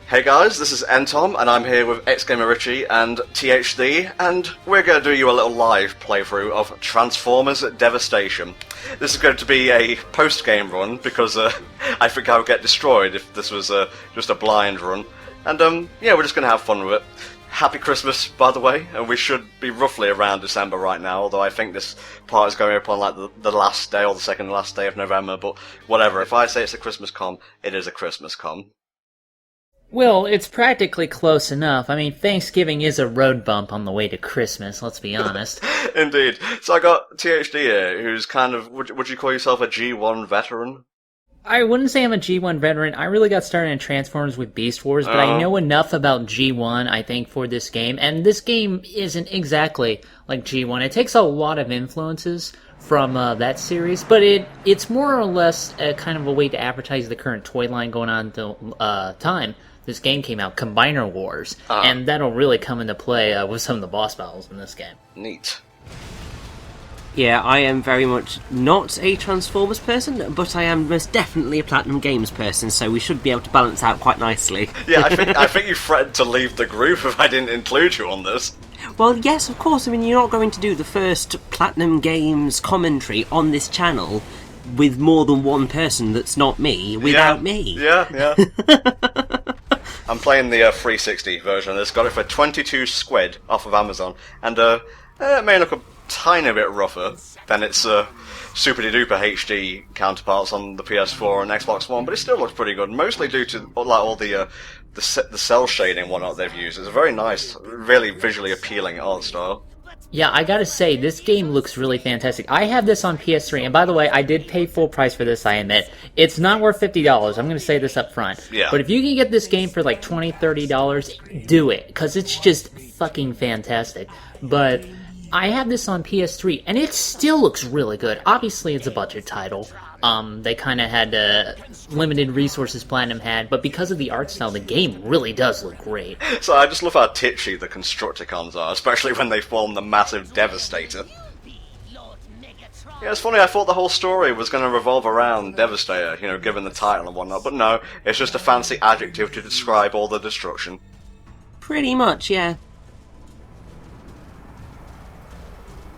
Hey guys, this is NTom, and I'm here with Richy and THD, and we're going to do you a little live playthrough of Transformers Devastation. This is going to be a post-game run, because I think I would get destroyed if this was just a blind run. And yeah, we're just going to have fun with it. Happy Christmas, by the way, and we should be roughly around December right now, although I think this part is going up on like the last day or the second last day of November, but whatever. If I say it's a Christmas com, it is a Christmas com. Well, it's practically close enough. I mean, Thanksgiving is a road bump on the way to Christmas, let's be honest. Indeed. So I got THD here, who's kind of, would you call yourself a G1 veteran? I wouldn't say I'm a G1 veteran. I really got started in Transformers with Beast Wars, but I know enough about G1, I think, for this game. And this game isn't exactly like G1. It takes a lot of influences from that series, but it's more or less kind of a way to advertise the current toy line going on at the time this game came out, Combiner Wars, and that'll really come into play with some of the boss battles in this game. Neat. Yeah, I am very much not a Transformers person, but I am most definitely a Platinum Games person, so we should be able to balance out quite nicely. Yeah, I think you threatened to leave the group if I didn't include you on this. Well, yes, of course. I mean, you're not going to do the first Platinum Games commentary on this channel with more than one person that's not me, without me. Yeah. I'm playing the 360 version of this. Got it for 22 squid off of Amazon, and it may look a tiny bit rougher than its super-duper HD counterparts on the PS4 and Xbox One, but it still looks pretty good, mostly due to like all the cell shading and whatnot they've used. It's a very nice, really visually appealing art style. Yeah, I gotta say, this game looks really fantastic. I have this on PS3, and by the way, I did pay full price for this, I admit. It's not worth $50, I'm gonna say this up front. Yeah. But if you can get this game for like $20, $30, do it, because it's just fucking fantastic. But I have this on PS3, and it still looks really good. Obviously, it's a budget title. They kind of had limited resources Platinum had, but because of the art style, the game really does look great. So I just love how titchy the Constructicons are, especially when they form the massive Devastator. Yeah, it's funny, I thought the whole story was going to revolve around Devastator, you know, given the title and whatnot, but no, it's just a fancy adjective to describe all the destruction. Pretty much, yeah.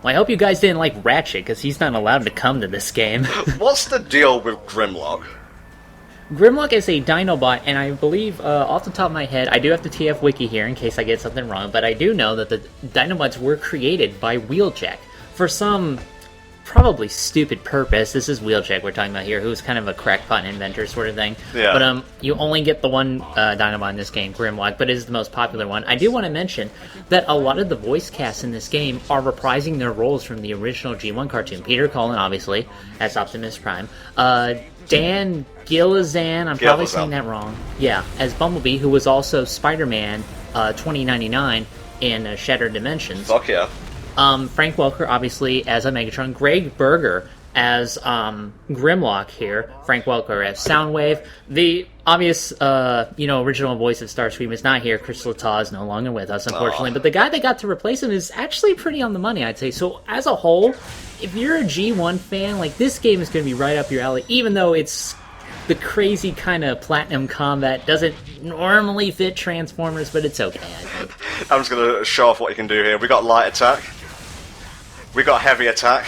Well, I hope you guys didn't like Ratchet, because he's not allowed to come to this game. What's the deal with Grimlock? Grimlock is a Dinobot, and I believe, off the top of my head, I do have the TF Wiki here in case I get something wrong, but I do know that the Dinobots were created by Wheeljack for some probably stupid purpose. This is Wheeljack we're talking about here, who's kind of a crackpot inventor sort of thing. Yeah. But you only get the one Dinobot in this game, Grimlock, but it is the most popular one. I do want to mention that a lot of the voice casts in this game are reprising their roles from the original G1 cartoon. Peter Cullen, obviously, as Optimus Prime. Dan Gilligan, I'm probably saying that wrong. Yeah, as Bumblebee, who was also Spider-Man 2099 in Shattered Dimensions. Fuck yeah. Frank Welker, obviously, as a Megatron. Greg Berger as Grimlock here. Frank Welker as Soundwave. The obvious, original voice of Starscream is not here. Chris Lataw is no longer with us, unfortunately. But the guy that got to replace him is actually pretty on the money, I'd say. So, as a whole, if you're a G1 fan, like, this game is going to be right up your alley, even though it's the crazy kind of Platinum combat doesn't normally fit Transformers, but it's okay, I think. I'm just going to show off what you can do here. We got light attack. We got heavy attack.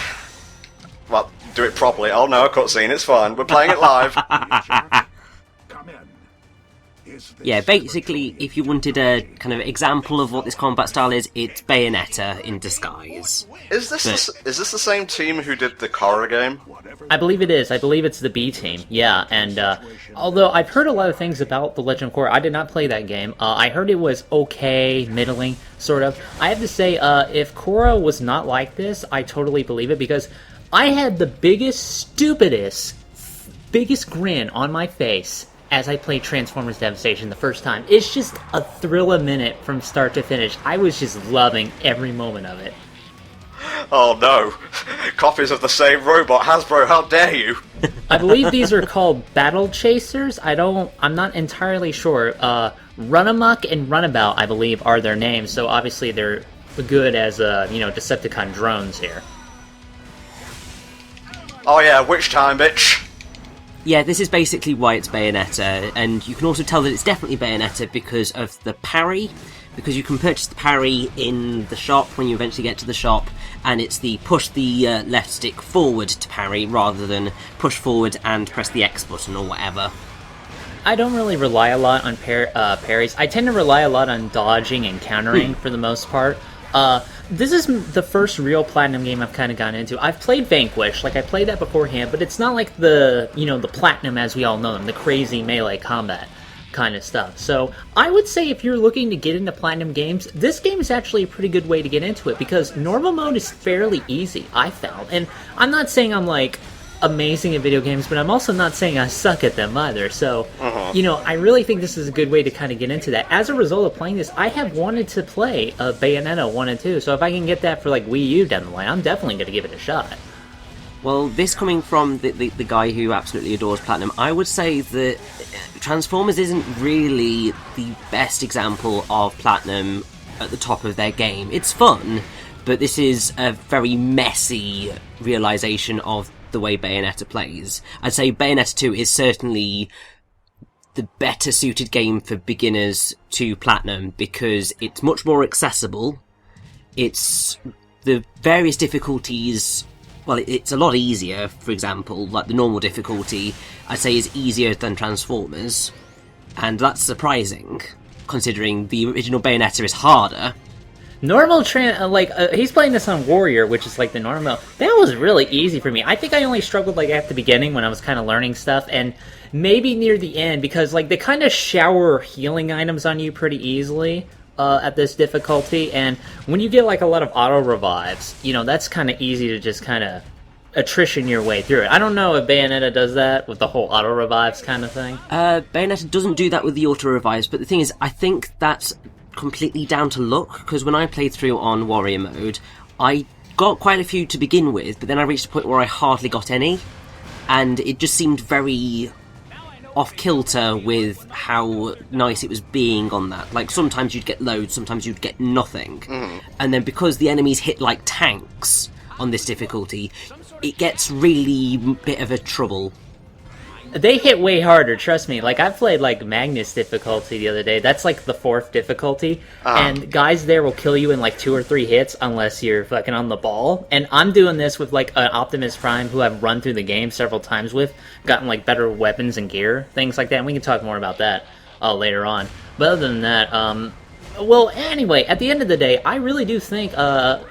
Well, do it properly. Oh no, a cutscene, it's fine. We're playing it live. Yeah, basically, if you wanted a kind of example of what this combat style is, it's Bayonetta in disguise. Is this the same team who did the Korra game? I believe it is. I believe it's the B team. Yeah, and although I've heard a lot of things about The Legend of Korra, I did not play that game. I heard it was okay, middling, sort of. I have to say, if Korra was not like this, I totally believe it, because I had the biggest grin on my face as I played Transformers Devastation the first time. It's just a thrill a minute from start to finish. I was just loving every moment of it. Oh no! Copies of the same robot, Hasbro, how dare you! I believe these are called Battle Chasers. I'm not entirely sure. Runamuck and Runabout, I believe, are their names, so obviously they're good as, Decepticon drones here. Oh yeah, witch time, bitch! Yeah, this is basically why it's Bayonetta, and you can also tell that it's definitely Bayonetta because of the parry, because you can purchase the parry in the shop when you eventually get to the shop, and it's the push the left stick forward to parry rather than push forward and press the X button or whatever. I don't really rely a lot on parries. I tend to rely a lot on dodging and countering for the most part. This is the first real Platinum game I've kind of gotten into. I've played Vanquish, like I played that beforehand, but it's not like the Platinum as we all know them, the crazy melee combat kind of stuff. So I would say if you're looking to get into Platinum games, this game is actually a pretty good way to get into it, because normal mode is fairly easy, I found. And I'm not saying I'm like amazing at video games, but I'm also not saying I suck at them either. So, I really think this is a good way to kind of get into that. As a result of playing this, I have wanted to play Bayonetta 1 and 2, so if I can get that for like Wii U down the line, I'm definitely going to give it a shot. Well, this coming from the guy who absolutely adores Platinum, I would say that Transformers isn't really the best example of Platinum at the top of their game. It's fun, but this is a very messy realisation of the way Bayonetta plays. I'd say Bayonetta 2 is certainly the better suited game for beginners to Platinum because it's much more accessible. It's the various difficulties, well, it's a lot easier. For example, like the normal difficulty, I'd say is easier than Transformers, and that's surprising considering the original Bayonetta is harder. Normal he's playing this on Warrior, which is like the normal. That was really easy for me. I think I only struggled like at the beginning when I was kind of learning stuff, and maybe near the end because like they kind of shower healing items on you pretty easily at this difficulty, and when you get like a lot of auto revives, that's kind of easy to just kind of attrition your way through it. I don't know if Bayonetta does that with the whole auto revives kind of thing. Bayonetta doesn't do that with the auto revives, but the thing is, I think that's completely down to luck, because when I played through on Warrior mode, I got quite a few to begin with, but then I reached a point where I hardly got any, and it just seemed very off-kilter with how nice it was being on that. Like, sometimes you'd get loads, sometimes you'd get nothing. And then because the enemies hit like tanks on this difficulty, it gets really bit of a trouble. They hit way harder, trust me. Like, I played, like, Magnus difficulty the other day. That's, like, the 4th difficulty. And guys there will kill you in, like, 2 or 3 hits unless you're fucking on the ball. And I'm doing this with, like, an Optimus Prime who I've run through the game several times with. Gotten, like, better weapons and gear, things like that. And we can talk more about that later on. But other than that, well, anyway, at the end of the day, I really do think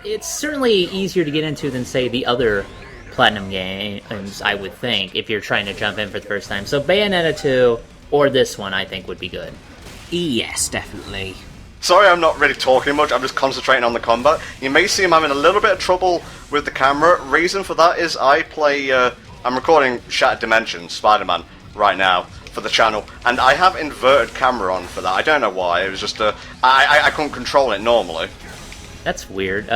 it's certainly easier to get into than, say, the other Platinum games, I would think, if you're trying to jump in for the first time. So Bayonetta 2 or this one, I think, would be good. Yes, definitely. Sorry I'm not really talking much, I'm just concentrating on the combat. You may see I'm having a little bit of trouble with the camera. Reason for that is I play, I'm recording Shattered Dimensions, Spider-Man, right now, for the channel, and I have inverted camera on for that. I don't know why, it was just, I couldn't control it normally. That's weird.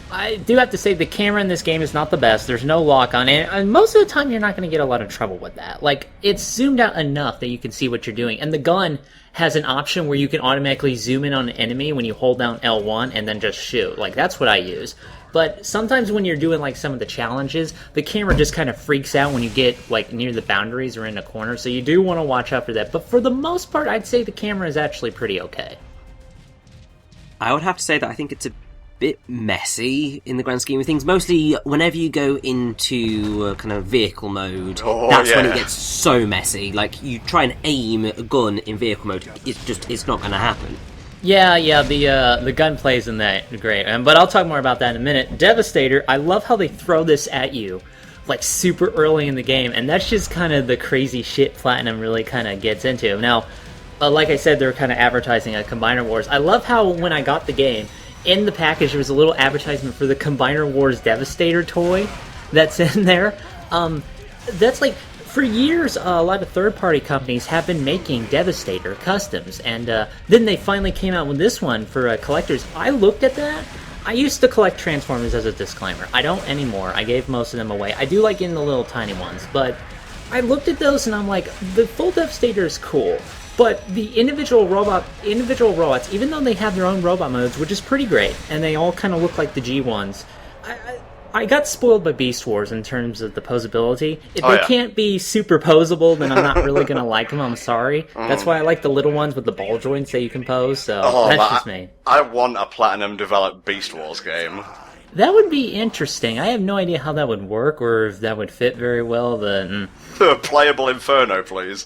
I do have to say the camera in this game is not the best. There's no lock on it, and most of the time you're not going to get a lot of trouble with that. Like, it's zoomed out enough that you can see what you're doing, and the gun has an option where you can automatically zoom in on an enemy when you hold down L1 and then just shoot. Like, that's what I use. But sometimes when you're doing, like, some of the challenges, the camera just kind of freaks out when you get, like, near the boundaries or in a corner, so you do want to watch out for that. But for the most part, I'd say the camera is actually pretty okay. I would have to say that I think it's a bit messy in the grand scheme of things. Mostly whenever you go into kind of vehicle mode, that's when it gets so messy. Like, you try and aim a gun in vehicle mode, it's not going to happen. Yeah, the gunplay's in that great. But I'll talk more about that in a minute. Devastator, I love how they throw this at you, like, super early in the game, and that's just kind of the crazy shit Platinum really kind of gets into. Now, like I said, they're kind of advertising a Combiner Wars. I love how when I got the game, in the package, there was a little advertisement for the Combiner Wars Devastator toy that's in there. That's like, for years, a lot of third-party companies have been making Devastator customs, and then they finally came out with this one for collectors. I looked at that. I used to collect Transformers as a disclaimer. I don't anymore. I gave most of them away. I do like getting the little tiny ones, but I looked at those and I'm like, the full Devastator is cool. But the individual robots, even though they have their own robot modes, which is pretty great, and they all kind of look like the G ones, I got spoiled by Beast Wars in terms of the posability. If Oh, they yeah. can't be super posable, then I'm not really going to like them, I'm sorry. That's why I like the little ones with the ball joints that you can pose, so that's man, just me. I want a Platinum-developed Beast Wars game. That would be interesting. I have no idea how that would work, or if that would fit very well, but... Playable Inferno, please.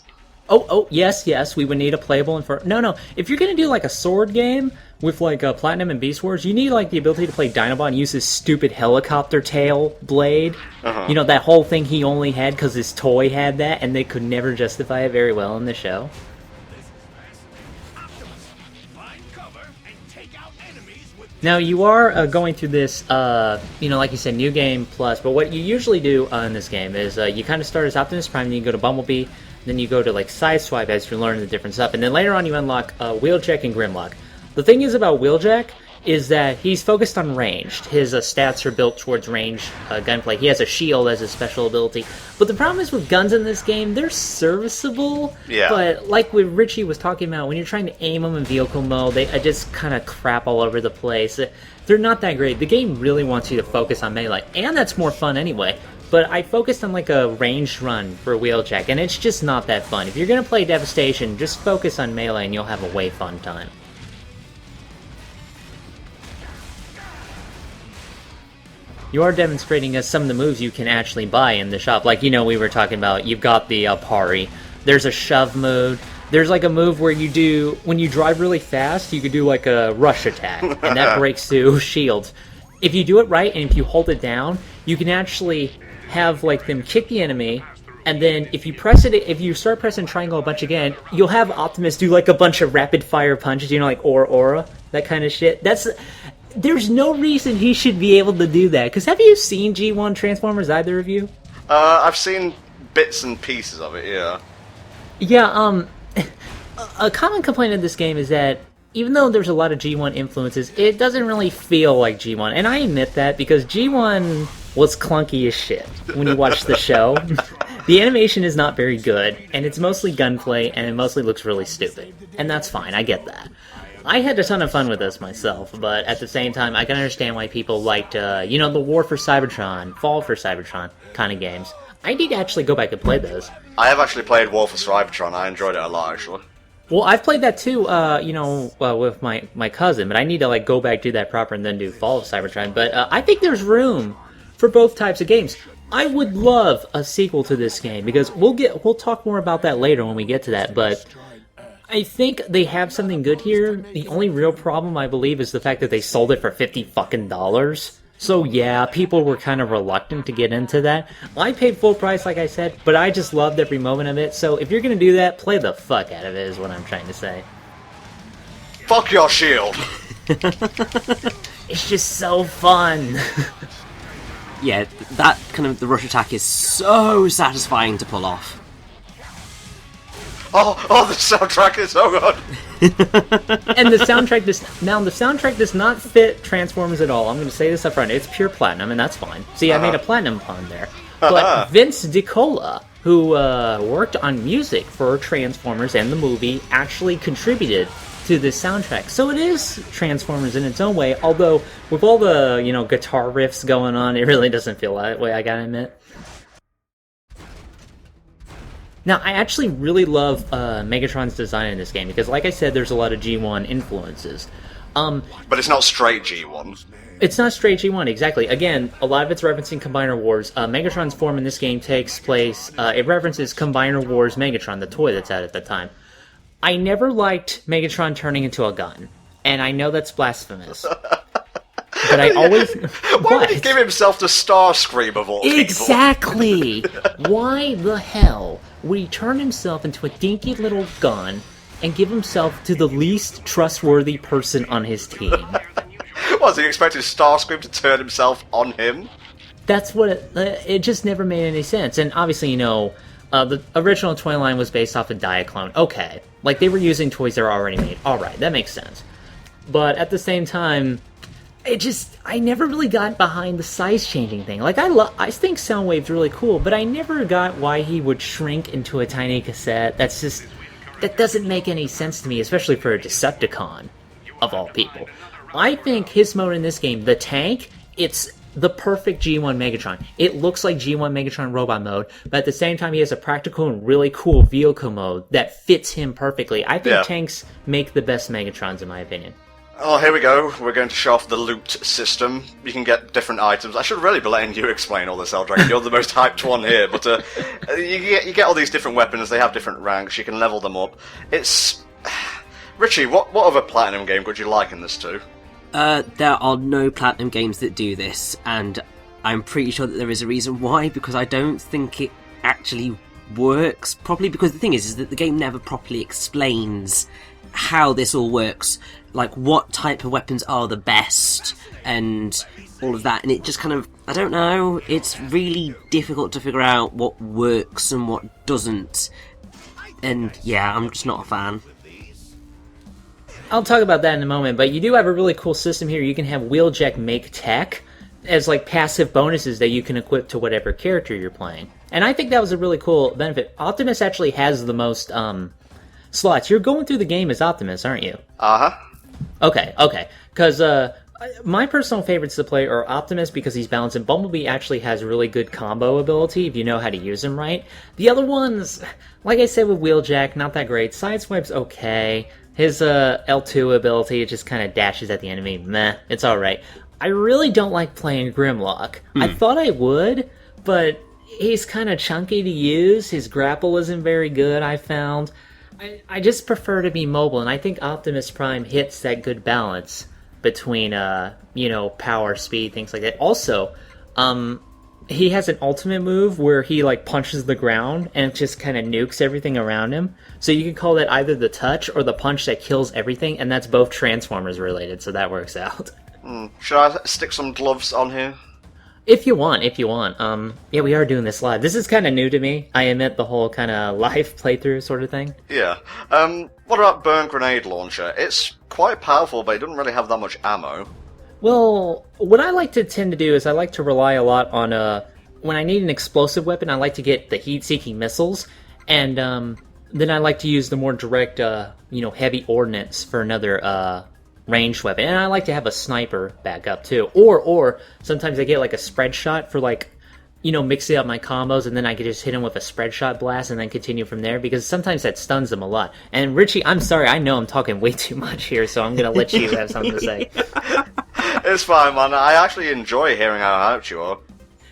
Oh, yes, we would need a playable Inferno. No, if you're going to do, like, a sword game with, like, Platinum and Beast Wars, you need, like, the ability to play Dinobot and use his stupid helicopter tail blade. You know, that whole thing he only had because his toy had that, and they could never justify it very well in the show. Now, you are going through this, like you said, New Game Plus, but what you usually do in this game is you kind of start as Optimus Prime, and you go to Bumblebee, then you go to, like, Sideswipe as you're learning the different stuff, and then later on you unlock Wheeljack and Grimlock. The thing is about Wheeljack is that he's focused on ranged. His stats are built towards range gunplay. He has a shield as his special ability. But the problem is with guns in this game, they're serviceable. Yeah. But like what Richy was talking about, when you're trying to aim them in vehicle mode, they just kind of crap all over the place. They're not that great. The game really wants you to focus on melee, and that's more fun anyway. But I focused on like a ranged run for Wheeljack, and it's just not that fun. If you're going to play Devastation, just focus on melee and you'll have a way fun time. You are demonstrating us some of the moves you can actually buy in the shop. Like, we were talking about, you've got the Pari. There's a shove mode. There's like a move where you do, when you drive really fast, you could do like a rush attack, and that breaks through shields. If you do it right, and if you hold it down, you can actually have like them kick the enemy, and then if you start pressing triangle a bunch again, you'll have Optimus do like a bunch of rapid fire punches, like aura, that kind of shit. There's no reason he should be able to do that. Because have you seen G1 Transformers, either of you? I've seen bits and pieces of it, yeah. Yeah, a common complaint of this game is that even though there's a lot of G1 influences, it doesn't really feel like G1. And I admit that because G1 was clunky as shit when you watch the show. The animation is not very good, and it's mostly gunplay, and it mostly looks really stupid. And that's fine, I get that. I had a ton of fun with this myself, but at the same time, I can understand why people liked, the War for Cybertron, Fall for Cybertron kind of games. I need to actually go back and play those. I have actually played War for Cybertron. I enjoyed it a lot, actually. Well, I've played that too, with my cousin, but I need to, like, go back, do that proper, and then do Fall of Cybertron. But I think there's room for both types of games. I would love a sequel to this game, because we'll talk more about that later when we get to that, but I think they have something good here. The only real problem, I believe, is the fact that they sold it for $50. So yeah, people were kind of reluctant to get into that. I paid full price, like I said, but I just loved every moment of it. So if you're gonna do that, play the fuck out of it, is what I'm trying to say. Fuck your shield! It's just so fun. Yeah, that kind of, the rush attack is so satisfying to pull off. Oh, the soundtrack is so good! And the soundtrack does not fit Transformers at all. I'm going to say this up front. It's pure platinum, and that's fine. See, I made a platinum pun there. But Vince DiCola, who worked on music for Transformers and the movie, actually contributed to this soundtrack. So it is Transformers in its own way, although with all the, guitar riffs going on, it really doesn't feel that way, I gotta admit. Now, I actually really love Megatron's design in this game, because like I said, there's a lot of G1 influences. But it's not straight G1. It's not straight G1, exactly. Again, a lot of it's referencing Combiner Wars. Megatron's form in this game takes place, it references Combiner Wars Megatron, the toy that's out at the time. I never liked Megatron turning into a gun, and I know that's blasphemous. But I always... Why would he give himself to Starscream of all people? Exactly! Why the hell would he turn himself into a dinky little gun and give himself to the least trustworthy person on his team? Was he expecting Starscream to turn himself on him? That's what it just never made any sense. And obviously, the original toy line was based off a Diaclone. Okay. Like, they were using toys that were already made. Alright, that makes sense. But at the same time, I never really got behind the size-changing thing. Like, I think Soundwave's really cool, but I never got why he would shrink into a tiny cassette. That doesn't make any sense to me, especially for a Decepticon, of all people. I think his mode in this game, the tank, it's the perfect G1 Megatron. It looks like G1 Megatron robot mode, but at the same time, he has a practical and really cool vehicle mode that fits him perfectly. I think tanks make the best Megatrons, in my opinion. Oh, here we go. We're going to show off the loot system. You can get different items. I should really be letting you explain all this, Eldragon. You're the most hyped one here, but you get all these different weapons. They have different ranks. You can level them up. It's... Richie, what other Platinum game would you liken this to? There are no Platinum games that do this, and I'm pretty sure that there is a reason why, because I don't think it actually works properly, because the thing is that the game never properly explains how this all works, like what type of weapons are the best, and all of that, and it just kind of, I don't know, it's really difficult to figure out what works and what doesn't, and yeah, I'm just not a fan. I'll talk about that in a moment, but you do have a really cool system here. You can have Wheeljack make tech as like passive bonuses that you can equip to whatever character you're playing. And I think that was a really cool benefit. Optimus actually has the most slots. You're going through the game as Optimus, aren't you? Uh-huh. Okay. Because my personal favorites to play are Optimus because he's balanced, and Bumblebee actually has really good combo ability if you know how to use him right. The other ones, like I said with Wheeljack, not that great. Sideswipe's okay. His L2 ability, it just kind of dashes at the enemy. Meh, it's alright. I really don't like playing Grimlock. I thought I would, but he's kind of chunky to use. His grapple isn't very good, I found. I just prefer to be mobile, and I think Optimus Prime hits that good balance between, power, speed, things like that. Also, he has an ultimate move where he like punches the ground and it just kind of nukes everything around him. So you can call that either the touch or the punch that kills everything, and that's both Transformers related, so that works out. Should I stick some gloves on here? If you want. Yeah, we are doing this live. This is kind of new to me. I admit, the whole kind of live playthrough sort of thing. Yeah. What about Burn Grenade Launcher? It's quite powerful, but it doesn't really have that much ammo. Well, what I like to tend to do is I like to rely a lot on, when I need an explosive weapon, I like to get the heat-seeking missiles, and then I like to use the more direct, heavy ordnance for another ranged weapon. And I like to have a sniper back up, too. Or sometimes I get, like, a spread shot for, like, mixing up my combos, and then I can just hit him with a spread shot blast and then continue from there, because sometimes that stuns them a lot. And Richie, I'm sorry, I know I'm talking way too much here, so I'm going to let you have something to say. It's fine, man. I actually enjoy hearing how hyped you are.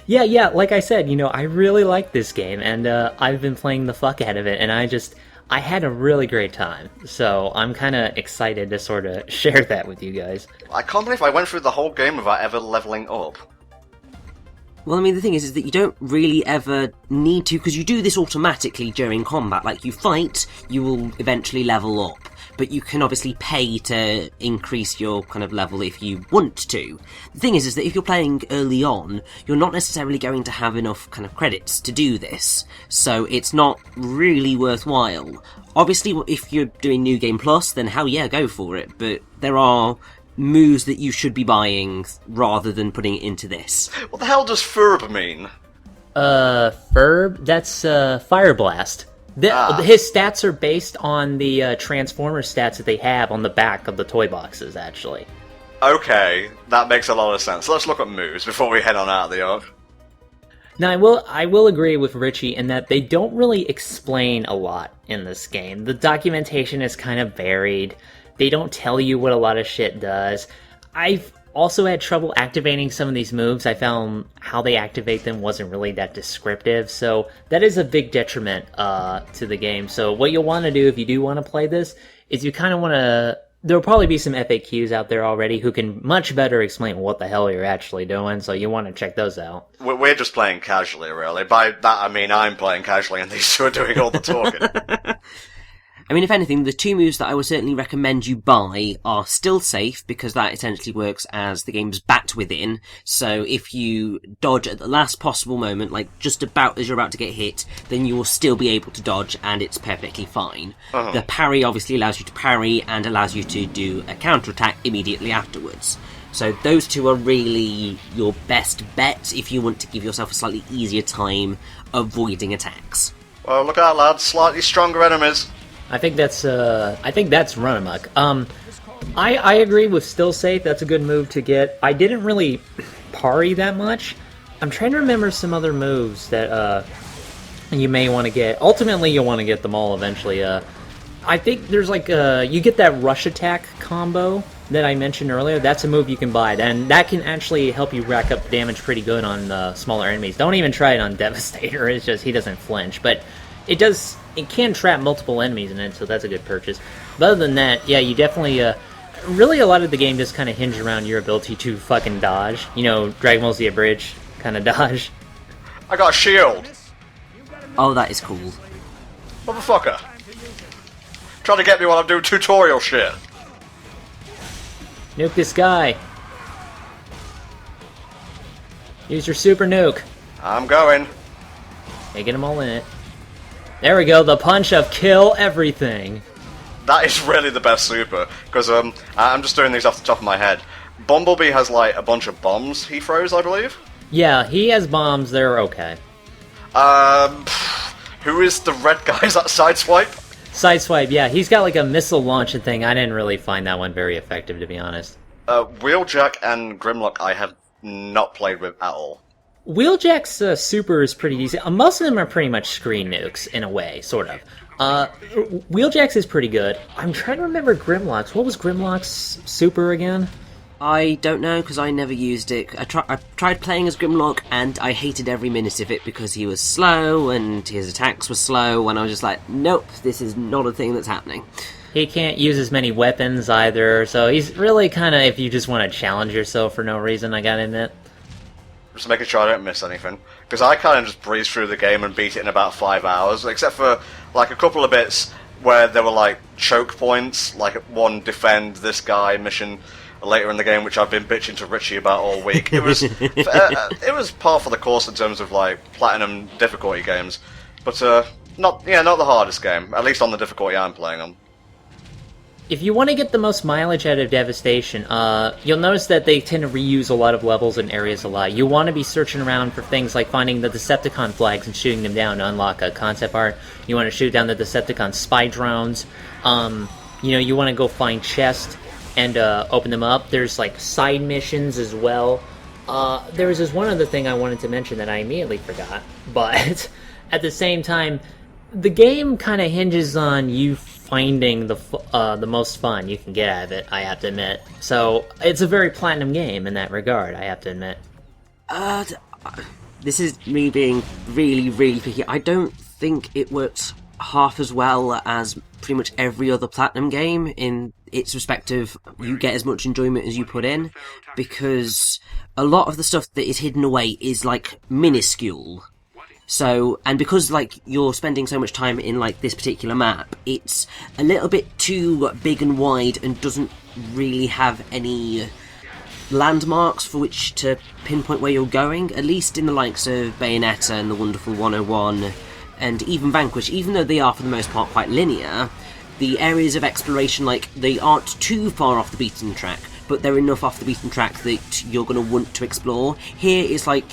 Yeah, like I said, I really like this game, and I've been playing the fuck out of it, and I had a really great time. So I'm kind of excited to sort of share that with you guys. I can't believe I went through the whole game without ever leveling up. Well, I mean, the thing is that you don't really ever need to, because you do this automatically during combat. Like, you fight, you will eventually level up, but you can obviously pay to increase your kind of level if you want to. The thing is that if you're playing early on, you're not necessarily going to have enough kind of credits to do this, so it's not really worthwhile. Obviously, if you're doing New Game Plus, then hell yeah, go for it, but there are moves that you should be buying rather than putting it into this. What the hell does Furb mean? Furb? That's, Fire Blast. His stats are based on the Transformers stats that they have on the back of the toy boxes, actually. Okay, that makes a lot of sense. Let's look at moves before we head on out of the arc. Now, I will agree with Richie in that they don't really explain a lot in this game. The documentation is kind of varied. They don't tell you what a lot of shit does. I've also had trouble activating some of these moves. I found how they activate them wasn't really that descriptive, so that is a big detriment to the game. So what you'll want to do if you do want to play this is you kind of want to... There'll probably be some FAQs out there already who can much better explain what the hell you're actually doing, so you want to check those out. We're just playing casually, really. By that I mean I'm playing casually and these two are doing all the talking. I mean, if anything, the two moves that I would certainly recommend you buy are Still Safe, because that essentially works as the game's bat within. So if you dodge at the last possible moment, like just about as you're about to get hit, then you will still be able to dodge, and it's perfectly fine. Uh-huh. The parry obviously allows you to parry and allows you to do a counterattack immediately afterwards. So those two are really your best bet if you want to give yourself a slightly easier time avoiding attacks. Well, look out, lads. Slightly stronger enemies. I think that's Run Amok. I agree with Still Safe. That's a good move to get. I didn't really parry that much. I'm trying to remember some other moves that you may want to get. Ultimately, you'll want to get them all eventually. I think there's like you get that rush attack combo that I mentioned earlier. That's a move you can buy, and that can actually help you rack up damage pretty good on smaller enemies. Don't even try it on Devastator. It's just he doesn't flinch, but it does. It can trap multiple enemies in it, so that's a good purchase. But other than that, yeah, you definitely. Really, a lot of the game just kind of hinge around your ability to fucking dodge. You know, Dragon Ball Z Abridged kind of dodge. I got a shield! Oh, that is cool. Motherfucker! Trying to get me while I'm doing tutorial shit. Nuke this guy. Use your super nuke. I'm going. Hey, get them all in it. There we go, the punch of kill everything. That is really the best super, because I'm just doing these off the top of my head. Bumblebee has like a bunch of bombs he throws, I believe. Yeah, he has bombs, they're okay. Who is the red guy? Is that Sideswipe? Sideswipe, yeah, he's got like a missile launching thing. I didn't really find that one very effective, to be honest. Wheeljack and Grimlock I have not played with at all. Wheeljack's super is pretty decent. Most of them are pretty much screen nukes, in a way, sort of. Wheeljack's is pretty good. I'm trying to remember Grimlock's. What was Grimlock's super again? I don't know, because I never used it. I tried playing as Grimlock, and I hated every minute of it because he was slow, and his attacks were slow, and I was just like, nope, this is not a thing that's happening. He can't use as many weapons either, so he's really kind of, if you just want to challenge yourself for no reason, I gotta admit. Just making sure I don't miss anything. Because I kind of just breezed through the game and beat it in about 5 hours, except for like a couple of bits where there were like choke points, like one defend this guy mission later in the game, which I've been bitching to Richy about all week. It was it was par for the course in terms of like platinum difficulty games, but not the hardest game, at least on the difficulty I'm playing on. If you want to get the most mileage out of Devastation, you'll notice that they tend to reuse a lot of levels and areas a lot. You want to be searching around for things like finding the Decepticon flags and shooting them down to unlock a concept art. You want to shoot down the Decepticon spy drones. You want to go find chests and open them up. There's like side missions as well. There was this one other thing I wanted to mention that I immediately forgot, but at the same time, the game kind of hinges on you finding the most fun you can get out of it, I have to admit. So it's a very platinum game in that regard, I have to admit. This is me being really, really picky. I don't think it works half as well as pretty much every other platinum game in its respective, you get as much enjoyment as you put in, because a lot of the stuff that is hidden away is like minuscule. So, and because, like, you're spending so much time in, like, this particular map, it's a little bit too big and wide and doesn't really have any landmarks for which to pinpoint where you're going, at least in the likes of Bayonetta and the Wonderful 101 and even Vanquish. Even though they are, for the most part, quite linear, the areas of exploration, like, they aren't too far off the beaten track, but they're enough off the beaten track that you're going to want to explore. Here, it's like,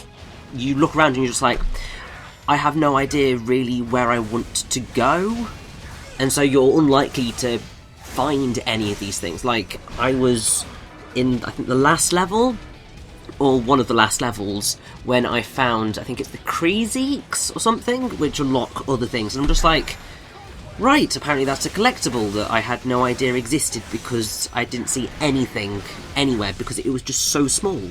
you look around and you're just like, I have no idea really where I want to go, and so you're unlikely to find any of these things. Like, I was in, I think, the last level, or one of the last levels, when I found, I think it's the Kreezeeks or something, which unlock other things, and I'm just like, right, apparently that's a collectible that I had no idea existed because I didn't see anything anywhere because it was just so small.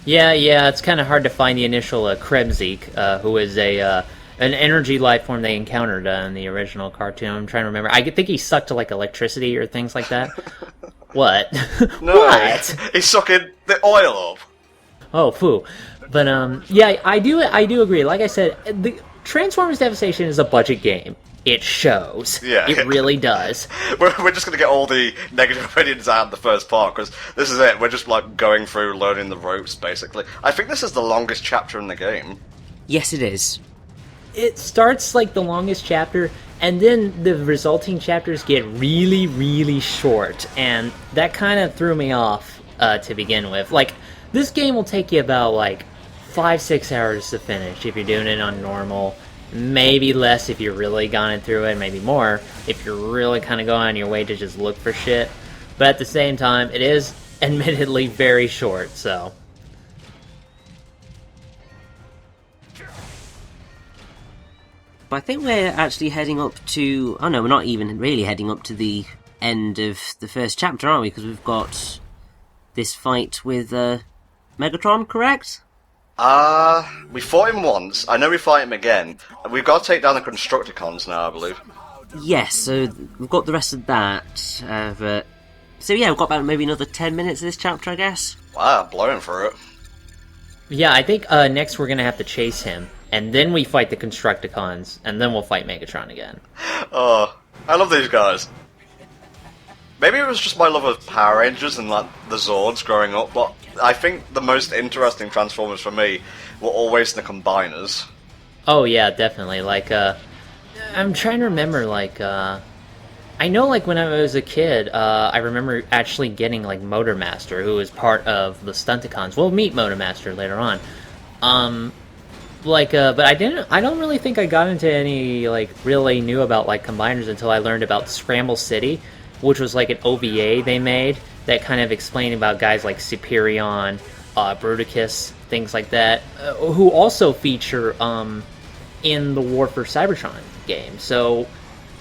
Yeah, it's kind of hard to find the initial Krebsik, who is an energy life form they encountered in the original cartoon. I'm trying to remember. I think he sucked to like electricity or things like that. What? No, what? He's sucking the oil up. Oh, foo. But yeah, I do agree. Like I said, the Transformers Devastation is a budget game. It shows. Yeah. It really does. We're just going to get all the negative opinions out in the first part, because this is it. We're just, like, going through, learning the ropes, basically. I think this is the longest chapter in the game. Yes, it is. It starts like the longest chapter, and then the resulting chapters get really, really short, and that kind of threw me off to begin with. Like, this game will take you about, like, 5-6 hours to finish if you're doing it on normal. Maybe less if you're really gone through it, maybe more if you're really kind of going on your way to just look for shit. But at the same time, it is admittedly very short, so. But I think we're actually heading up to... Oh no, we're not even really heading up to the end of the first chapter, are we? Because we've got this fight with Megatron, correct? We fought him once. I know we fight him again. We've got to take down the Constructicons now, I believe. Yes, so we've got the rest of that. But... So yeah, we've got about maybe another 10 minutes of this chapter, I guess. Wow, blowing through it. Yeah, I think next we're gonna have to chase him, and then we fight the Constructicons, and then we'll fight Megatron again. Oh, I love these guys. Maybe it was just my love of Power Rangers and like the Zords growing up, but I think the most interesting Transformers for me were always the Combiners. Oh yeah, definitely. Like, I'm trying to remember, like, I know, like, when I was a kid, I remember actually getting, like, Motormaster, who was part of the Stunticons. We'll meet Motormaster later on. But I don't really think I got into any, like, really knew about, like, Combiners until I learned about Scramble City, which was, like, an OVA they made that kind of explained about guys like Superion, Bruticus, things like that, who also feature, in the War for Cybertron game. So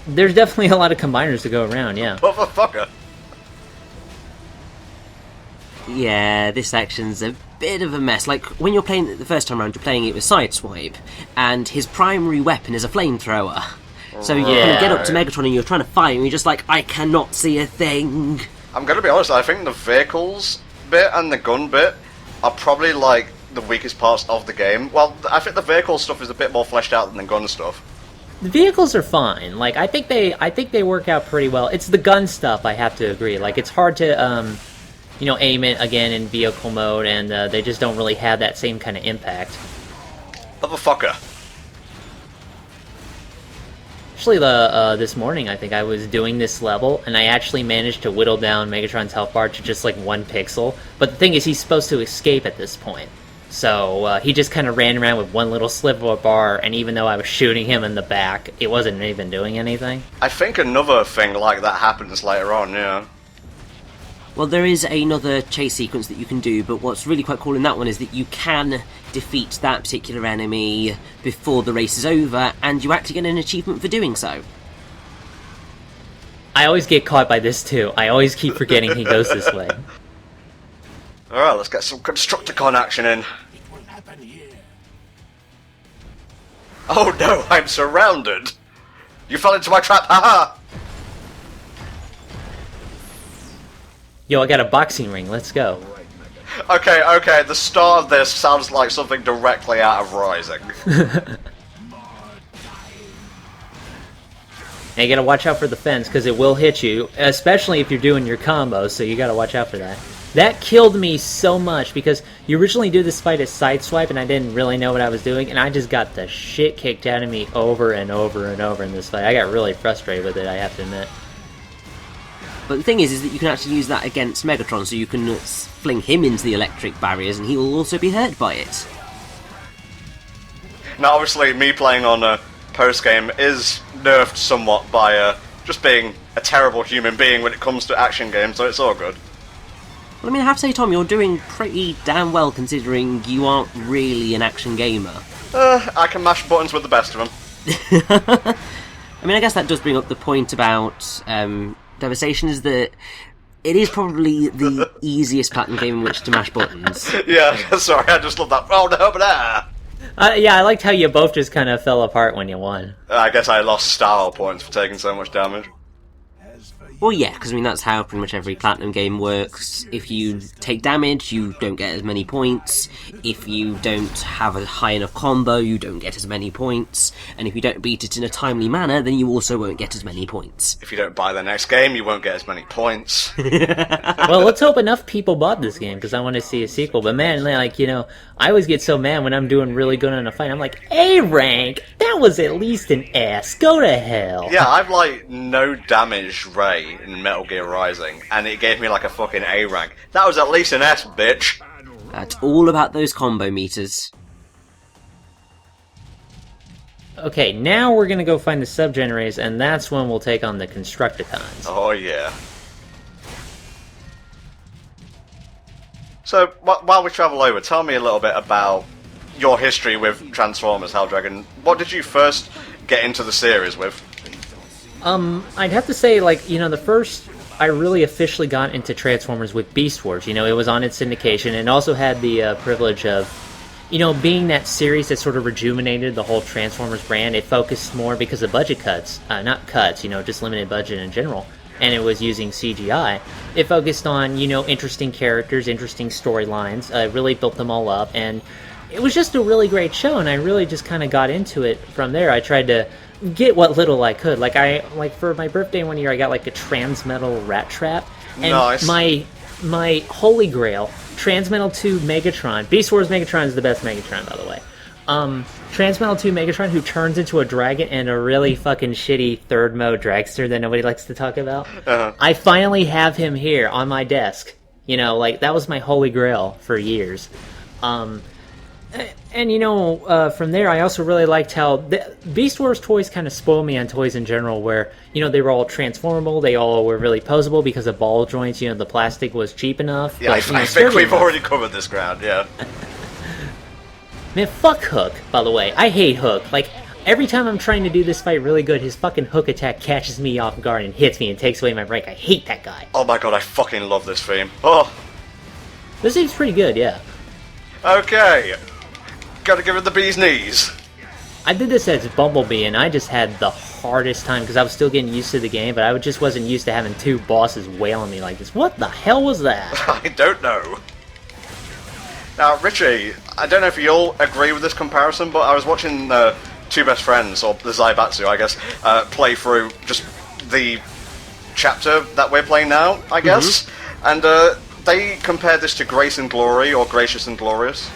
there's definitely a lot of Combiners to go around, yeah. Motherfucker. Yeah, this section's a bit of a mess. Like, when you're playing it the first time around, you're playing it with Sideswipe, and his primary weapon is a flamethrower. So you kind of get up to Megatron and you're trying to fight, and you're just like, I cannot see a thing. I'm gonna be honest, I think the vehicles bit and the gun bit are probably, like, the weakest parts of the game. Well, I think the vehicle stuff is a bit more fleshed out than the gun stuff. The vehicles are fine. Like, I think they work out pretty well. It's the gun stuff, I have to agree. Like, it's hard to, aim it again in vehicle mode, and they just don't really have that same kind of impact. Motherfucker. Actually, this morning, I think I was doing this level, and I actually managed to whittle down Megatron's health bar to just, like, 1 pixel. But the thing is, he's supposed to escape at this point. So, he just kind of ran around with one little sliver of bar, and even though I was shooting him in the back, it wasn't even doing anything. I think another thing like that happens later on, yeah. Well, there is another chase sequence that you can do, but what's really quite cool in that one is that you can defeat that particular enemy before the race is over, and you actually get an achievement for doing so. I always get caught by this too. I always keep forgetting he goes this way. Alright, let's get some Constructicon action in. Oh no, I'm surrounded! You fell into my trap, haha! Yo, I got a boxing ring, let's go. Okay, the start of this sounds like something directly out of Rising. And you gotta watch out for the fence, because it will hit you, especially if you're doing your combos, so you gotta watch out for that. That killed me so much, because you originally do this fight as Sideswipe, and I didn't really know what I was doing, and I just got the shit kicked out of me over and over and over in this fight. I got really frustrated with it, I have to admit. But the thing is that you can actually use that against Megatron, so you can fling him into the electric barriers, and he will also be hurt by it. Now, obviously, me playing on a post-game is nerfed somewhat by just being a terrible human being when it comes to action games, so it's all good. Well, I mean, I have to say, Tom, you're doing pretty damn well considering you aren't really an action gamer. I can mash buttons with the best of them. I mean, I guess that does bring up the point about Devastation, is that it is probably the easiest Platinum game in which to mash buttons. Yeah, sorry, I just love that. Oh no, but yeah, I liked how you both just kind of fell apart when you won. I guess I lost style points for taking so much damage. Well, yeah, because I mean, that's how pretty much every Platinum game works. If you take damage, you don't get as many points. If you don't have a high enough combo, you don't get as many points. And if you don't beat it in a timely manner, then you also won't get as many points. If you don't buy the next game, you won't get as many points. Well, let's hope enough people bought this game, because I want to see a sequel. But man, like, I always get so mad when I'm doing really good in a fight. I'm like, A rank? That was at least an S. Go to hell. Yeah, I've like no damage Ray in Metal Gear Rising, and it gave me like a fucking A rank. That was at least an S, bitch. That's all about those combo meters. Okay, now we're gonna go find the sub-generators, and that's when we'll take on the Constructicons. Oh yeah. So, while we travel over, tell me a little bit about your history with Transformers, Helldragon. What did you first get into the series with? I'd have to say, like, the first I really officially got into Transformers with Beast Wars. It was on its syndication, and also had the privilege of, being that series that sort of rejuvenated the whole Transformers brand. It focused more because of budget cuts, not cuts, just limited budget in general, and it was using CGI. It focused on, interesting characters, interesting storylines, really built them all up, and it was just a really great show, and I really just kind of got into it from there. I tried to get what little I could. Like for my birthday one year, I got like a Transmetal Rat Trap, and nice. my holy grail, Transmetal 2 Megatron. Beast Wars Megatron is the best Megatron, by the way. Transmetal 2 Megatron, who turns into a dragon, and a really fucking shitty third mode dragster that nobody likes to talk about. I finally have him here on my desk. That was my holy grail for years. And from there, I also really liked how the Beast Wars toys kind of spoiled me on toys in general, where, they were all transformable, they all were really posable because of ball joints, the plastic was cheap enough. Yeah, but, I think we've already covered this ground, yeah. Man, fuck Hook, by the way. I hate Hook. Like, every time I'm trying to do this fight really good, his fucking hook attack catches me off guard and hits me and takes away my break. I hate that guy. Oh my god, I fucking love this theme. Oh. This seems pretty good, yeah. Okay. Gotta give it the bee's knees. I did this as Bumblebee, and I just had the hardest time because I was still getting used to the game, but I just wasn't used to having two bosses wail on me like this. What the hell was that? I don't know. Now, Richy, I don't know if you'll agree with this comparison, but I was watching two best friends, or the Zaibatsu, I guess, play through just the chapter that we're playing now, I guess, and they compared this to Grace and Glory, or Gracious and Glorious.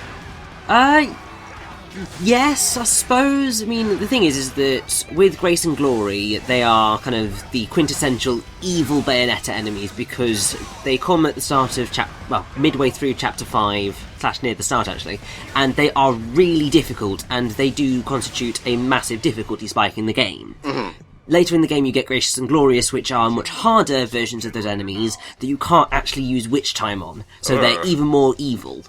Yes, I suppose. I mean, the thing is that with Grace and Glory, they are kind of the quintessential evil Bayonetta enemies, because they come at the start of midway through Chapter 5, / near the start actually, and they are really difficult, and they do constitute a massive difficulty spike in the game. Later in the game you get Gracious and Glorious, which are much harder versions of those enemies that you can't actually use Witch Time on, so they're even more evil.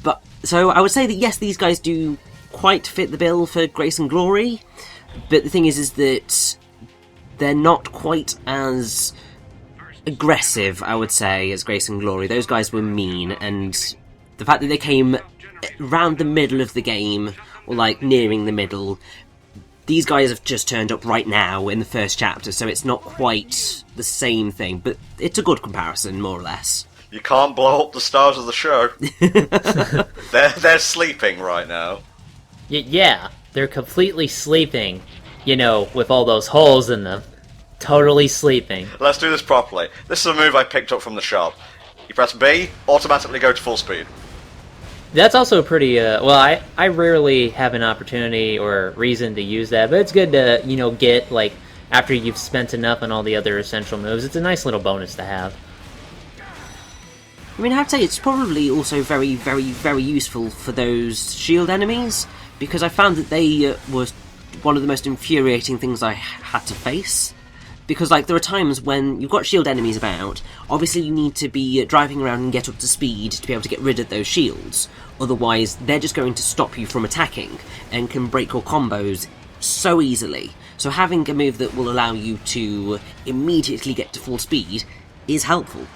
But so I would say that yes, these guys do quite fit the bill for Grace and Glory, but the thing is that they're not quite as aggressive, I would say, as Grace and Glory. Those guys were mean, and the fact that they came around the middle of the game, or like nearing the middle, these guys have just turned up right now in the first chapter, so it's not quite the same thing, but it's a good comparison, more or less. You can't blow up the stars of the show. They're sleeping right now. Yeah, they're completely sleeping, with all those holes in them. Totally sleeping. Let's do this properly. This is a move I picked up from the shop. You press B, automatically go to full speed. That's also pretty, well, I rarely have an opportunity or reason to use that, but it's good to, get, like, after you've spent enough on all the other essential moves. It's a nice little bonus to have. I mean, I have to say, it's probably also very, very, very useful for those shield enemies, because I found that they were one of the most infuriating things I had to face. Because, like, there are times when you've got shield enemies about, obviously you need to be driving around and get up to speed to be able to get rid of those shields. Otherwise, they're just going to stop you from attacking, and can break your combos so easily. So having a move that will allow you to immediately get to full speed is helpful.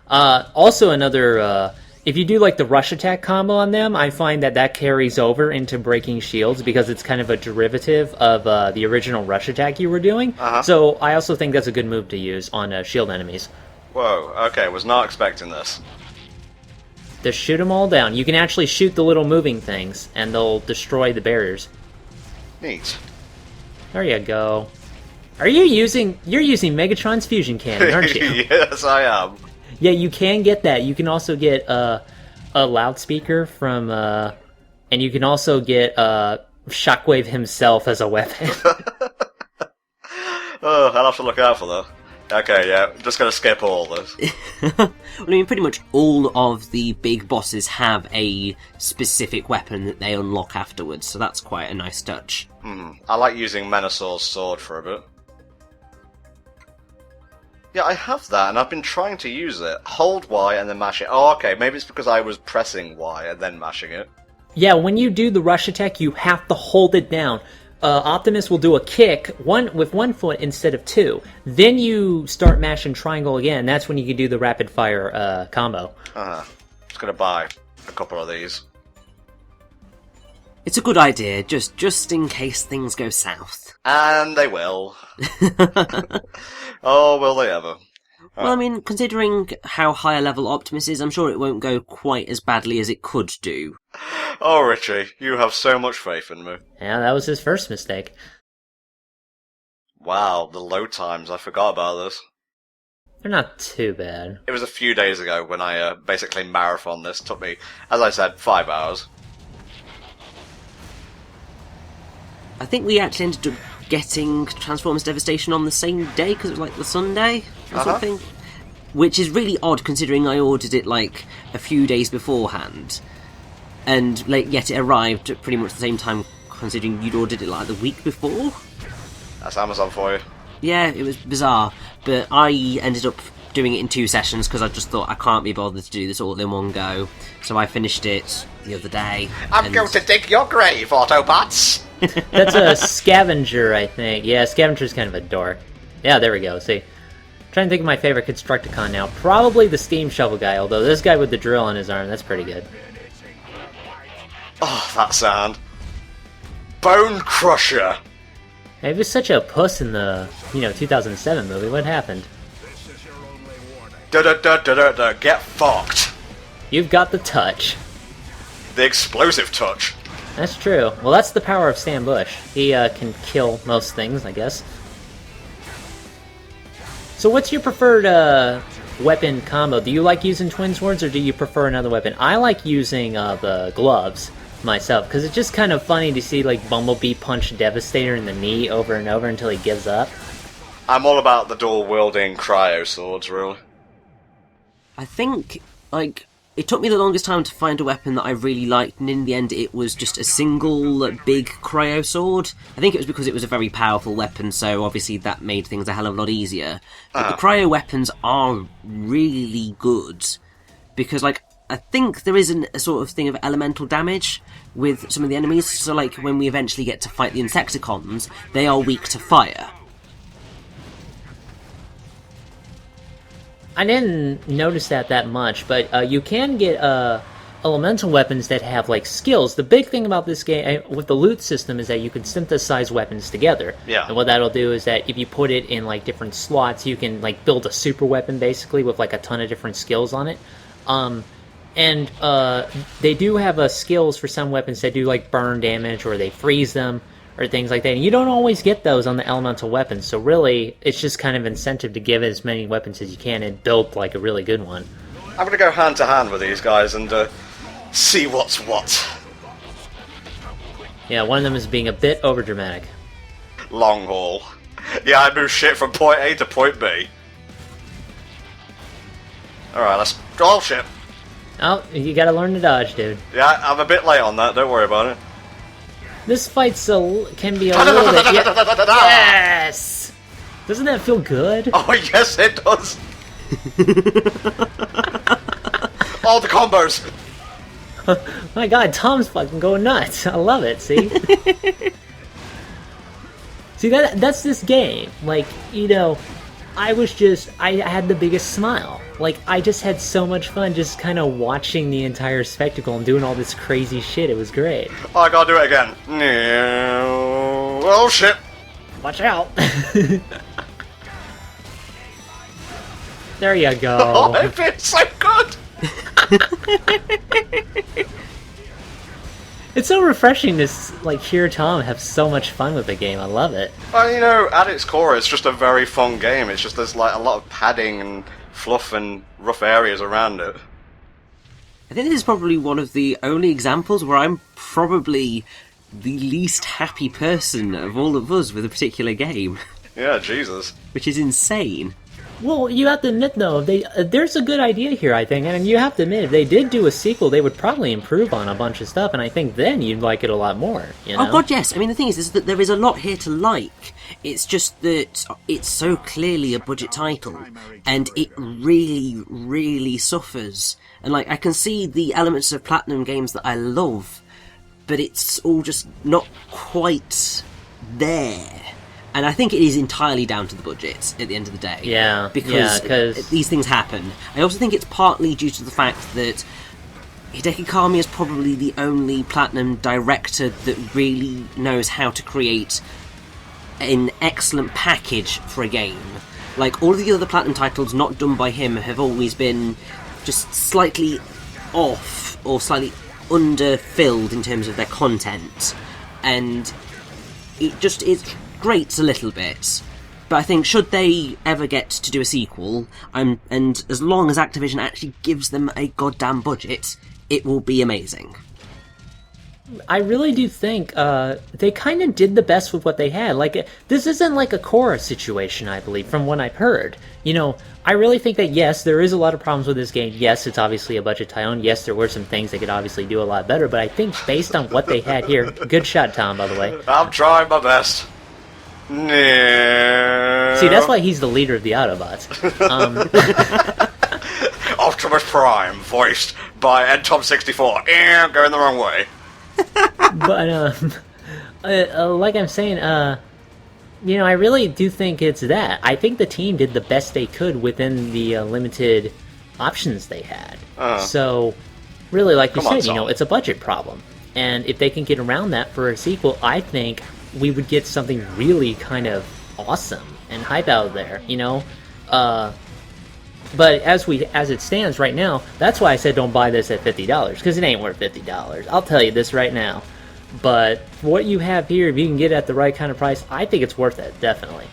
Also another, if you do like the rush attack combo on them, I find that carries over into breaking shields because it's kind of a derivative of the original rush attack you were doing. So I also think that's a good move to use on shield enemies. Whoa, okay, was not expecting this. Just shoot them all down. You can actually shoot the little moving things, and they'll destroy the barriers. Neat. There you go. You're using Megatron's fusion cannon, aren't you? Yes, I am. Yeah, you can get that. You can also get a loudspeaker from, and you can also get Shockwave himself as a weapon. Oh, I'll have to look out for that. Okay, yeah, just gonna skip all this. Well, I mean, pretty much all of the big bosses have a specific weapon that they unlock afterwards, so that's quite a nice touch. I like using Menasau's sword for a bit. Yeah, I have that, and I've been trying to use it. Hold Y and then mash it. Oh, okay, maybe it's because I was pressing Y and then mashing it. Yeah, when you do the rush attack, you have to hold it down. Optimus will do a kick with one foot instead of two. Then you start mashing triangle again. That's when you can do the rapid fire combo. Just gonna buy a couple of these. It's a good idea, just in case things go south. And they will. Oh, will they ever? Well, I mean, considering how high a level Optimus is, I'm sure it won't go quite as badly as it could do. Oh, Richie, you have so much faith in me. Yeah, that was his first mistake. Wow, the load times, I forgot about this. They're not too bad. It was a few days ago when I basically marathoned this. Took me, as I said, 5 hours. I think we actually ended up getting Transformers Devastation on the same day, because it was like the Sunday or something. Which is really odd considering I ordered it like a few days beforehand. And yet it arrived at pretty much the same time considering you'd ordered it like the week before. That's Amazon for you. Yeah, it was bizarre. But I ended up doing it in 2 sessions because I just thought I can't be bothered to do this all in one go. So I finished it the other day. I'm going to dig your grave, Autobots! That's a scavenger, I think. Yeah, scavenger's kind of a dork. Yeah, there we go, see. Trying to think of my favorite Constructicon now. Probably the Steam Shovel guy, although this guy with the drill on his arm, that's pretty good. Oh, that sound. Bone Crusher! He was such a puss in the, 2007 movie. What happened? Da-da-da-da-da-da, get fucked! You've got the touch. The explosive touch. That's true. Well, that's the power of Sam Bush. He can kill most things, I guess. So what's your preferred weapon combo? Do you like using twin swords, or do you prefer another weapon? I like using the gloves myself, because it's just kind of funny to see like Bumblebee punch Devastator in the knee over and over until he gives up. I'm all about the dual-wielding cryo swords, really. I think, it took me the longest time to find a weapon that I really liked, and in the end it was just a single big cryo sword. I think it was because it was a very powerful weapon, so obviously that made things a hell of a lot easier. But the cryo weapons are really good, because, I think there is a sort of thing of elemental damage with some of the enemies, so, when we eventually get to fight the Insecticons, they are weak to fire. I didn't notice that much, but you can get elemental weapons that have skills. The big thing about this game with the loot system is that you can synthesize weapons together. Yeah. And what that'll do is that if you put it in different slots, you can build a super weapon basically with a ton of different skills on it. And they do have skills for some weapons that do burn damage, or they freeze them, or things like that. And you don't always get those on the elemental weapons, so really, it's just kind of incentive to give as many weapons as you can and build a really good one. I'm gonna go hand to hand with these guys and see what's what. Yeah, one of them is being a bit overdramatic. Long haul. Yeah, I move shit from point A to point B. Alright, let's roll shit. Oh, you gotta learn to dodge, dude. Yeah, I'm a bit late on that, don't worry about it. This fight can be a little bit... Yes! Doesn't that feel good? Oh, yes, it does! All the combos! My god, Tom's fucking going nuts. I love it, see? See, that's this game. I had the biggest smile. I just had so much fun just kind of watching the entire spectacle and doing all this crazy shit. It was great. Oh, I gotta do it again. Oh, shit. Watch out. There you go. Oh, it feels so good. It's so refreshing to hear Tom have so much fun with the game. I love it. Well, at its core, it's just a very fun game. It's just there's a lot of padding and fluff and rough areas around it. I think this is probably one of the only examples where I'm probably the least happy person of all of us with a particular game. Yeah, Jesus. Which is insane. Well, you have to admit, though, there's a good idea here, I think, and you have to admit, if they did do a sequel, they would probably improve on a bunch of stuff, and I think then you'd like it a lot more, you know? Oh god, yes. I mean, the thing is that there is a lot here to like. It's just that it's so clearly a budget title, and it really, really suffers. And, I can see the elements of Platinum games that I love, but it's all just not quite there. And I think it is entirely down to the budget at the end of the day. Yeah, because these things happen. I also think it's partly due to the fact that Hideki Kami is probably the only Platinum director that really knows how to create an excellent package for a game. Like, all of the other Platinum titles not done by him have always been just slightly off or slightly underfilled in terms of their content. And it just grates a little bit. But I think should they ever get to do a sequel, and as long as Activision actually gives them a goddamn budget, it will be amazing. I really do think they kind of did the best with what they had. Like, this isn't like a Korra situation, I believe, from what I've heard. You know, I really think that, yes, there is a lot of problems with this game. Yes, it's obviously a budget title, and yes, there were some things they could obviously do a lot better, but I think based on what they had here... Good shot, Tom, by the way. I'm trying my best. No. See, that's why he's the leader of the Autobots. Optimus Prime, voiced by NTom 64. Going the wrong way. But, like I'm saying, you know, I really do think it's that. I think the team did the best they could within the limited options they had. So, really, like you said, you know, it's a budget problem. And if they can get around that for a sequel, I think we would get something really kind of awesome and hype out there, you know? But as it stands right now, that's why I said don't buy this at $50, because it ain't worth $50. I'll tell you this right now. But what you have here, if you can get it at the right kind of price, I think it's worth it, definitely.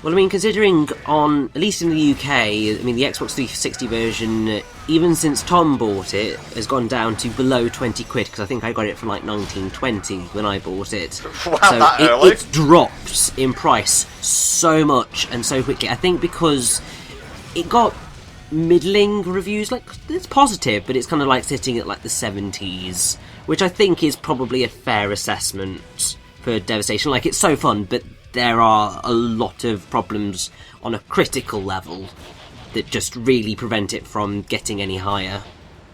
Well, I mean, considering at least in the UK, I mean, the Xbox 360 version, even since Tom bought it, has gone down to below 20 quid, because I think I got it for like 19.20 when I bought it. Wow, so that early? It drops in price so much and so quickly. I think because it got middling reviews, like, it's positive, but it's kind of like sitting at like the 70s, which I think is probably a fair assessment for Devastation. Like, it's so fun, but there are a lot of problems on a critical level that just really prevent it from getting any higher.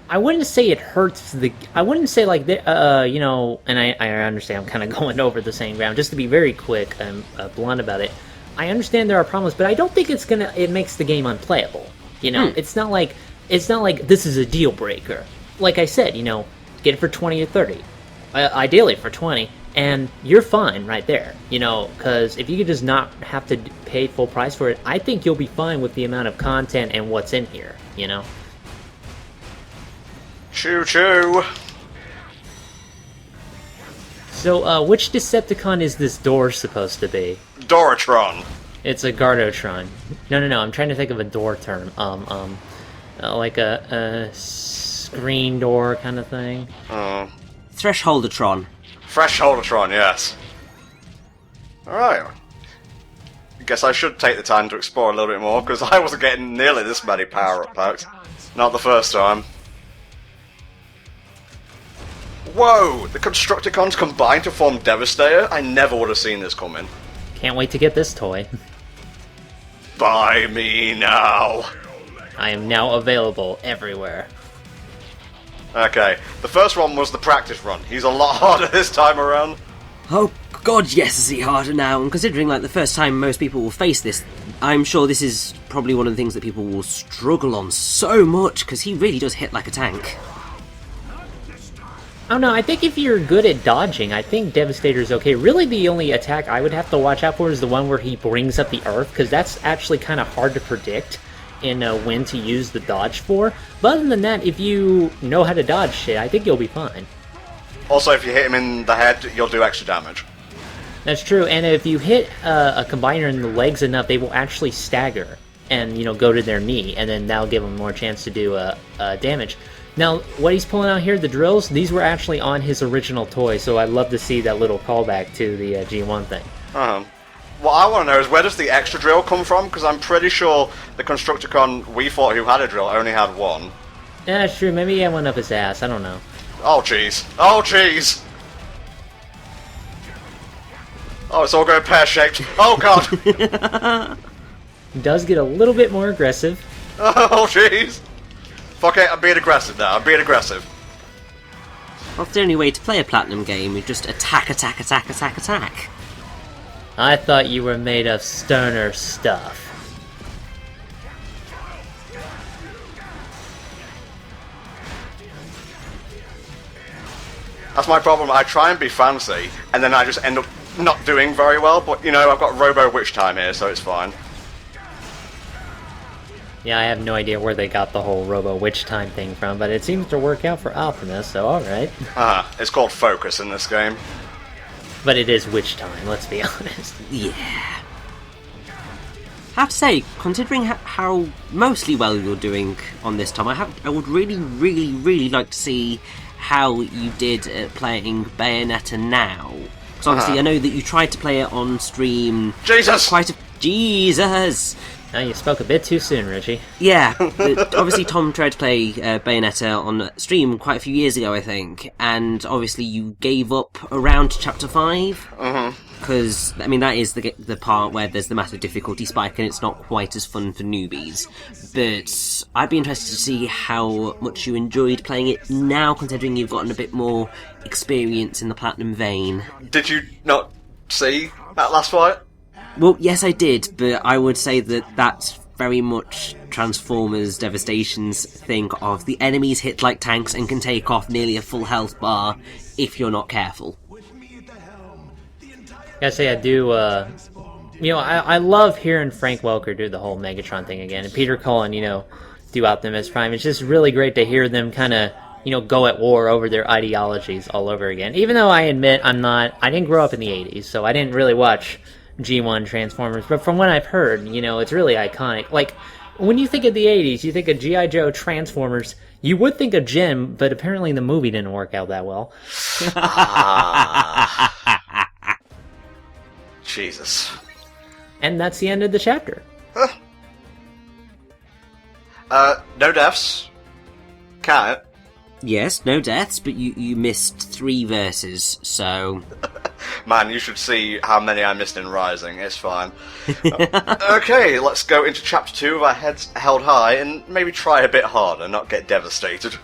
I wouldn't say it hurts I wouldn't say like you know, and I understand I'm kind of going over the same ground. Just to be very quick and blunt about it, I understand there are problems, but I don't think it makes the game unplayable. You know, it's not like this is a deal breaker. Like I said, you know, get it for 20 or 30, ideally for 20. And you're fine right there, you know, because if you could just not have to pay full price for it, I think you'll be fine with the amount of content and what's in here, you know? Choo choo! So, which Decepticon is this door supposed to be? Doratron. It's a Gardotron. No, I'm trying to think of a door term. Like a screen door kind of thing. Thresholdatron. Thresholdatron, yes. Alright. I guess I should take the time to explore a little bit more, because I wasn't getting nearly this many power-up packs. Not the first time. Whoa! The Constructicons combined to form Devastator? I never would have seen this coming. Can't wait to get this toy. Buy me now! I am now available everywhere. Okay, the first one was the practice run. He's a lot harder this time around. Oh god, yes, is he harder now? And considering like the first time most people will face this, I'm sure this is probably one of the things that people will struggle on so much, because he really does hit like a tank. Oh no, I think if you're good at dodging, I think Devastator's okay. Really, the only attack I would have to watch out for is the one where he brings up the earth, because that's actually kind of hard to predict in when to use the dodge for. But other than that, if you know how to dodge shit, I think you'll be fine. Also, if you hit him in the head, you'll do extra damage. That's true, and if you hit a combiner in the legs enough, they will actually stagger and, you know, go to their knee, and then that'll give them more chance to do damage. Now, what he's pulling out here, the drills, these were actually on his original toy, so I'd love to see that little callback to the G1 thing. What I want to know is, where does the extra drill come from? Because I'm pretty sure the Constructicon we fought who had a drill only had one. Yeah, that's true. Maybe he had one up his ass. I don't know. Oh, jeez. Oh, jeez! Oh, it's all going pear-shaped. Oh, God! He does get a little bit more aggressive. Oh, jeez! Fuck it, I'm being aggressive now. I'm being aggressive. That's the only way to play a Platinum game. You just attack, attack, attack, attack, attack. I thought you were made of sterner stuff. That's my problem. I try and be fancy, and then I just end up not doing very well. But you know, I've got Robo Witch Time here, so it's fine. Yeah, I have no idea where they got the whole Robo Witch Time thing from, but it seems to work out for Optimus, so alright. It's called Focus in this game. But it is Witch Time, let's be honest. Yeah. I have to say, considering how mostly well you're doing on this, Tom, I would really, really, really like to see how you did at playing Bayonetta now. Because obviously I know that you tried to play it on stream... Jesus! Jesus! Now you spoke a bit too soon, Richy. Yeah, obviously Tom tried to play Bayonetta on stream quite a few years ago, I think, and obviously you gave up around Chapter 5, because, I mean, that is the part where there's the massive difficulty spike and it's not quite as fun for newbies, but I'd be interested to see how much you enjoyed playing it now, considering you've gotten a bit more experience in the Platinum vein. Did you not see that last fight? Well, yes, I did, but I would say that that's very much Transformers Devastation's thing of the enemies hit like tanks and can take off nearly a full health bar if you're not careful. Gotta say, I do, you know, I love hearing Frank Welker do the whole Megatron thing again, and Peter Cullen, you know, do Optimus Prime. It's just really great to hear them kind of, you know, go at war over their ideologies all over again. Even though I admit I didn't grow up in the 80s, so I didn't really watch G1 Transformers, but from what I've heard, you know, it's really iconic. Like, when you think of the 80s, you think of G.I. Joe, Transformers, you would think of Jim, but apparently the movie didn't work out that well. Jesus. And that's the end of the chapter. No deaths. Can't. Yes, no deaths, but you missed 3 verses, so... Man, you should see how many I missed in Rising. It's fine. Okay, let's go into Chapter 2 with our heads held high and maybe try a bit harder, not get devastated.